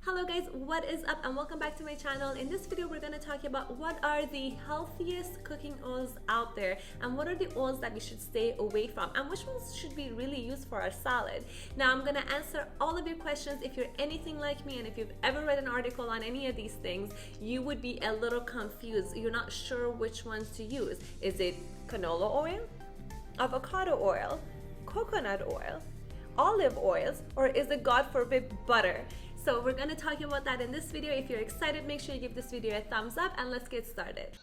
Hello guys, what is up and welcome back to my channel. In this video we're going to talk about what are the healthiest cooking oils out there and what are the oils that we should stay away from and which ones should we really use for our salad. Now I'm going to answer all of your questions. If you're anything like me and if you've ever read an article on any of these things, you would be a little confused. You're not sure which ones to use. Is it canola oil, avocado oil, coconut oil, olive oils, or is it, God forbid, butter? So we're going to talk about that in this video. If you're excited, make sure you give this video a thumbs up and let's get started.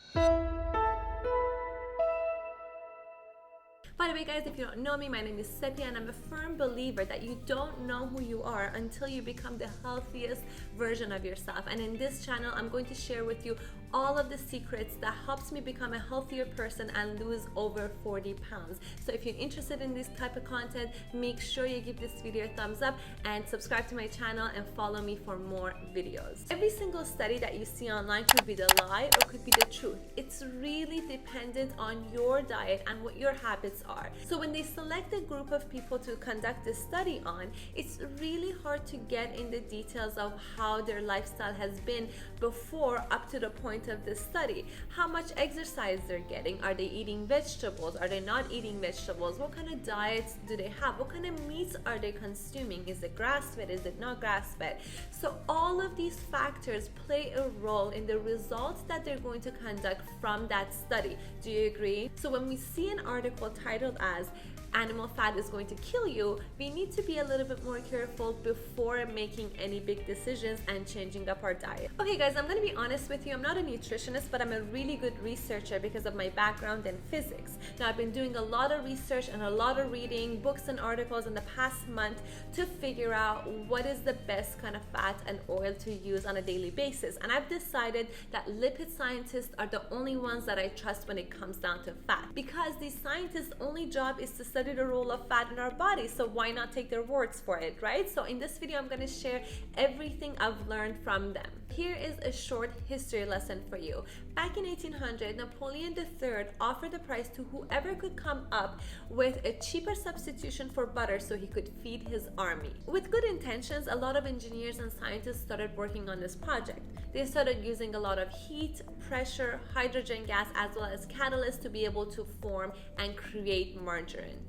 By the way guys, if you don't know me, my name is Seti and I'm a firm believer that you don't know who you are until you become the healthiest version of yourself. And in this channel, I'm going to share with you all of the secrets that helps me become a healthier person and lose over 40 pounds. So if you're interested in this type of content, make sure you give this video a thumbs up and subscribe to my channel and follow me for more videos. Every single study that you see online could be the lie or could be the truth. It's really dependent on your diet and what your habits are. So when they select a group of people to conduct this study on, it's really hard to get in the details of how their lifestyle has been before up to the point of this study. How much exercise they're getting, are they eating vegetables, are they not eating vegetables, what kind of diets do they have, what kind of meats are they consuming, is it grass-fed, is it not grass-fed? So all of these factors play a role in the results that they're going to conduct from that study. Do you agree? So when we see an article titled as animal fat is going to kill you, we need to be a little bit more careful before making any big decisions and changing up our diet. Okay guys, I'm gonna be honest with you, I'm not a nutritionist, but I'm a really good researcher because of my background in physics. Now I've been doing a lot of research and a lot of reading books and articles in the past month to figure out what is the best kind of fat and oil to use on a daily basis. And I've decided that lipid scientists are the only ones that I trust when it comes down to fat, because these scientists' only job is to study the role of fat in our body, so why not take their words for it, right? So in this video I'm going to share everything I've learned from them. Here is a short history lesson for you. Back in 1800, Napoleon III offered a prize to whoever could come up with a cheaper substitution for butter so he could feed his army. With good intentions, a lot of engineers and scientists started working on this project. They started using a lot of heat, pressure, hydrogen gas, as well as catalysts to be able to form and create margarine.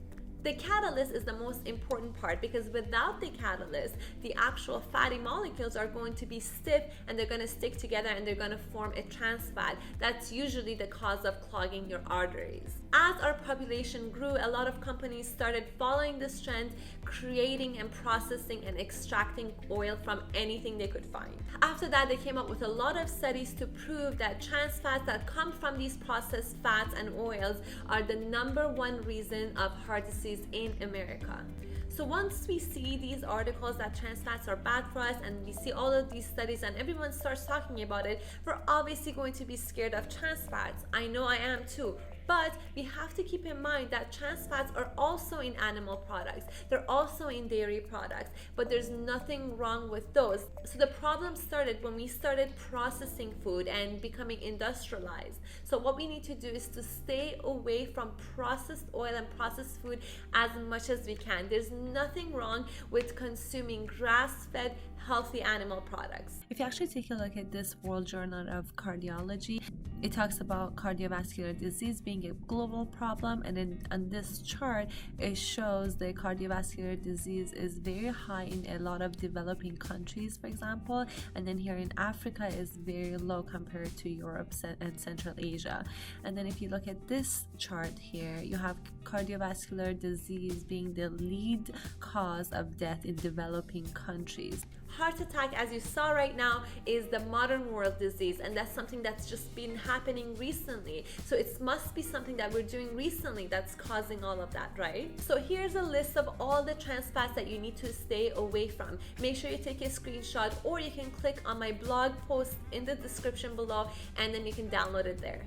The catalyst is the most important part because without the catalyst, the actual fatty molecules are going to be stiff and they're going to stick together and they're going to form a trans fat. That's usually the cause of clogging your arteries. As our population grew, a lot of companies started following this trend, creating and processing and extracting oil from anything they could find. After that, they came up with a lot of studies to prove that trans fats that come from these processed fats and oils are the #1 reason of heart disease in America. So once we see these articles that trans fats are bad for us and we see all of these studies and everyone starts talking about it, we're obviously going to be scared of trans fats. I know I am too. But we have to keep in mind that trans fats are also in animal products. They're also in dairy products, but there's nothing wrong with those. So the problem started when we started processing food and becoming industrialized. So what we need to do is to stay away from processed oil and processed food as much as we can. There's nothing wrong with consuming grass-fed, healthy animal products. If you actually take a look at this World Journal of Cardiology, it talks about cardiovascular disease being a global problem, and then on this chart it shows the cardiovascular disease is very high in a lot of developing countries, for example, and then here in Africa is very low compared to Europe and Central Asia. And then if you look at this chart here, you have cardiovascular disease being the lead cause of death in developing countries. Heart attack, as you saw right now, is the modern world disease, and that's something that's just been happening recently. So it must be something that we're doing recently that's causing all of that, right? So here's a list of all the trans fats that you need to stay away from. Make sure you take a screenshot, or you can click on my blog post in the description below and then you can download it there.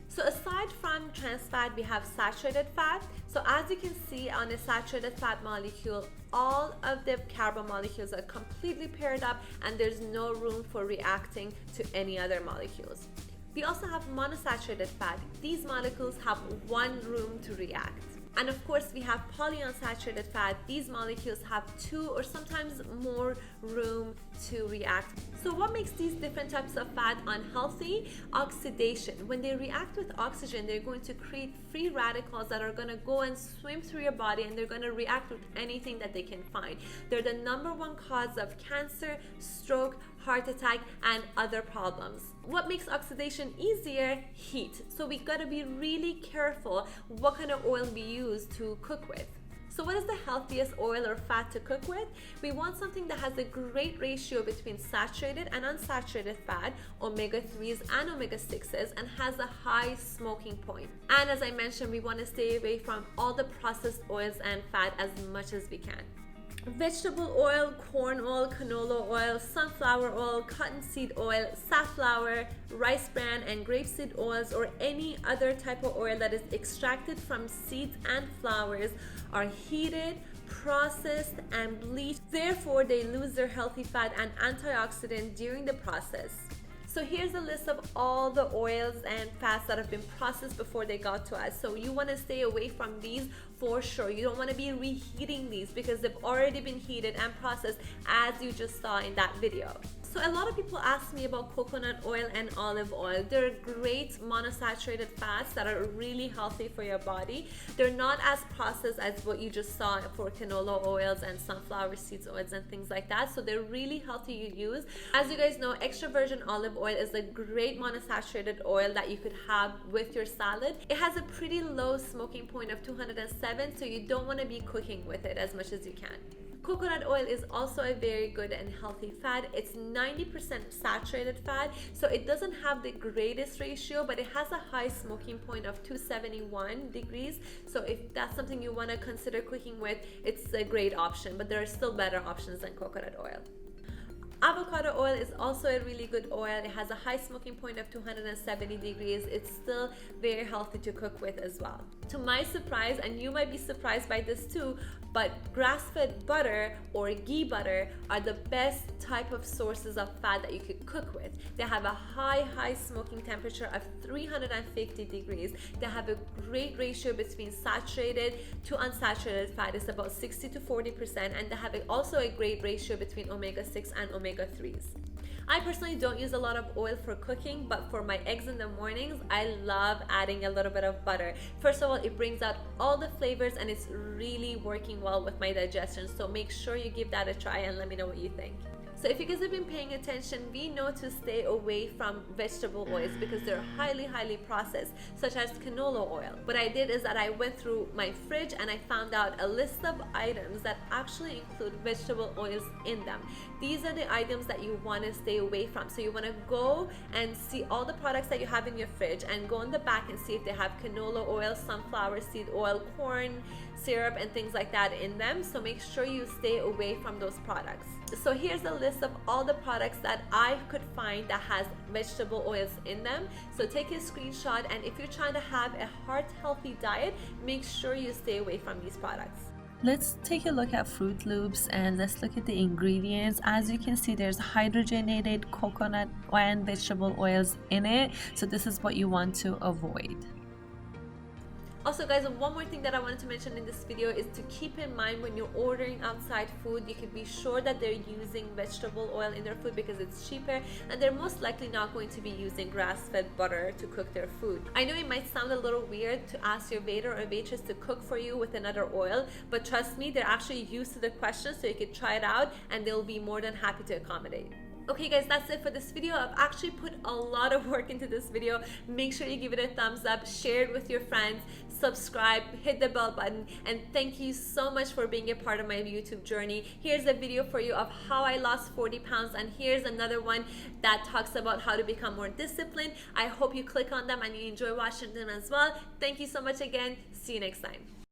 So aside from trans fat, we have saturated fat. So as you can see on a saturated fat molecule, all of the carbon molecules are completely paired up and there's no room for reacting to any other molecules. We also have monosaturated fat. These molecules have one room to react. And of course, we have polyunsaturated fat. These molecules have 2 or sometimes more room to react. So what makes these different types of fat unhealthy? Oxidation. When they react with oxygen, they're going to create free radicals that are going to go and swim through your body, and they're going to react with anything that they can find. They're the #1 cause of cancer, stroke, heart attack, and other problems. What makes oxidation easier? Heat. So we gotta be really careful what kind of oil we use to cook with. So what is the healthiest oil or fat to cook with? We want something that has a great ratio between saturated and unsaturated fat, omega-3s and omega-6s, and has a high smoking point. And as I mentioned, we want to stay away from all the processed oils and fat as much as we can. Vegetable oil, corn oil, canola oil, sunflower oil, cottonseed oil, safflower, rice bran, and grapeseed oils, or any other type of oil that is extracted from seeds and flowers are heated, processed, and bleached. Therefore, they lose their healthy fat and antioxidant during the process. So here's a list of all the oils and fats that have been processed before they got to us. So you want to stay away from these for sure. You don't want to be reheating these because they've already been heated and processed, as you just saw in that video. So a lot of people ask me about coconut oil and olive oil. They're great monosaturated fats that are really healthy for your body. They're not as processed as what you just saw for canola oils and sunflower seeds oils and things like that. So they're really healthy to use. As you guys know, extra virgin olive oil is a great monosaturated oil that you could have with your salad. It has a pretty low smoking point of 207, so you don't want to be cooking with it as much as you can. Coconut oil is also a very good and healthy fat. It's 90% saturated fat, so it doesn't have the greatest ratio, but it has a high smoking point of 271 degrees. So if that's something you want to consider cooking with, it's a great option, but there are still better options than coconut oil. Avocado oil is also a really good oil. It has a high smoking point of 270 degrees. It's still very healthy to cook with as well. To my surprise, and you might be surprised by this too, but grass-fed butter or ghee butter are the best type of sources of fat that you could cook with. They have a high smoking temperature of 350 degrees. They have a great ratio between saturated to unsaturated fat. It's about 60 to 40%, and they have also a great ratio between omega-6 and omega-3s. I personally don't use a lot of oil for cooking, but for my eggs in the mornings, I love adding a little bit of butter. First of all, it brings out all the flavors and it's really working well with my digestion. So make sure you give that a try and let me know what you think. So if you guys have been paying attention, we know to stay away from vegetable oils because they're highly processed, such as canola oil. What I did is that I went through my fridge and I found out a list of items that actually include vegetable oils in them. These are the items that you want to stay away from. So you want to go and see all the products that you have in your fridge and go in the back and see if they have canola oil, sunflower seed oil, corn syrup, and things like that in them. So make sure you stay away from those products. So here's a list of all the products that I could find that has vegetable oils in them. So take a screenshot, and if you're trying to have a heart healthy diet, make sure you stay away from these products. Let's take a look at Fruit Loops and let's look at the ingredients. As you can see, there's hydrogenated coconut and vegetable oils in it. So this is what you want to avoid. Also guys, one more thing that I wanted to mention in this video is to keep in mind when you're ordering outside food, you can be sure that they're using vegetable oil in their food because it's cheaper, and they're most likely not going to be using grass-fed butter to cook their food. I know it might sound a little weird to ask your waiter or waitress to cook for you with another oil, but trust me, they're actually used to the question, so you can try it out and they'll be more than happy to accommodate. Okay guys, that's it for this video. I've actually put a lot of work into this video. Make sure you give it a thumbs up, share it with your friends, subscribe, hit the bell button, and thank you so much for being a part of my YouTube journey. Here's a video for you of how I lost 40 pounds, and here's another one that talks about how to become more disciplined. I hope you click on them and you enjoy watching them as well. Thank you so much again. See you next time.